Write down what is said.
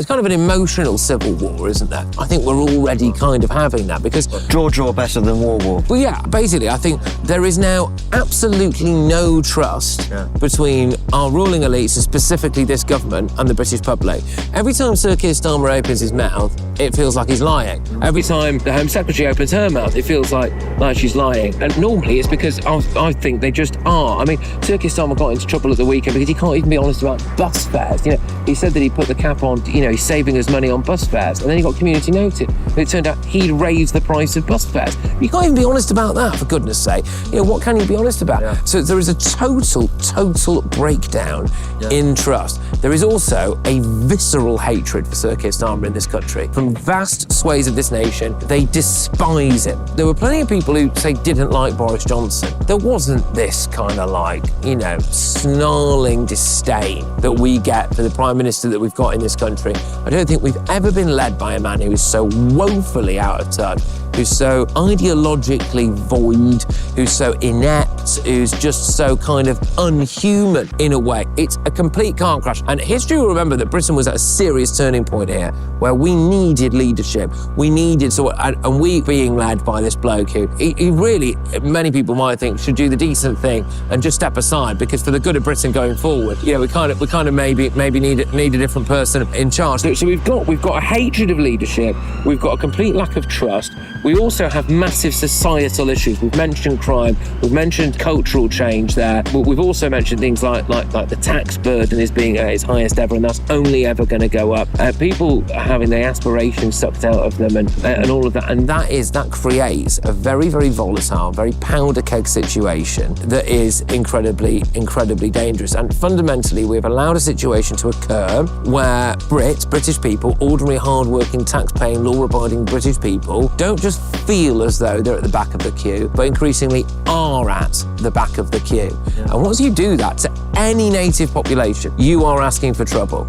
There's kind of an emotional civil war, isn't there? I think we're already kind of having that because... Draw better than war. Well, yeah, basically, I think there is now absolutely no trust between our ruling elites, and specifically this government, and the British public. Every time Sir Keir Starmer opens his mouth, it feels like he's lying. Every time the Home Secretary opens her mouth, it feels like she's lying. And normally it's because I think they just are. I mean, Sir Keir Starmer got into trouble at the weekend because he can't even be honest about bus fares. You know, he said that he put the cap on, you know, he's saving us money on bus fares, and then he got community noted. And it turned out he'd raised the price of bus fares. You can't even be honest about that, for goodness sake. You know, what can you be honest about? Yeah. So there is a total breakdown in trust. There is also a visceral hatred for Sir Keir Starmer in this country. From vast swathes of this nation, they despise him. There were plenty of people who, say, didn't like Boris Johnson. There wasn't this kind of like, you know, snarling disdain that we get for the Prime Minister that we've got in this country. I don't think we've ever been led by a man who is so woefully out of touch, who's so ideologically void, who's so inept, who's just so kind of unhuman in a way. It's a complete car crash. And history will remember that Britain was at a serious turning point here where we needed leadership. We needed and we being led by this bloke who he really, many people might think, should do the decent thing and just step aside, because for the good of Britain going forward, you know, we kind of maybe need a different person in charge. So we've got a hatred of leadership. We've got a complete lack of trust. We also have massive societal issues. We've mentioned crime. We've mentioned cultural change there. But we've also mentioned things like the tax burden is being at its highest ever, and that's only ever going to go up. People having their aspirations sucked out of them, and all of that. And that creates a very, very volatile, very powder keg situation that is incredibly dangerous. And fundamentally, we've allowed a situation to occur where British people, ordinary, hard-working, tax-paying, law-abiding British people, don't just feel as though they're at the back of the queue, but increasingly are at the back of the queue. Yeah. And once you do that to any native population, you are asking for trouble.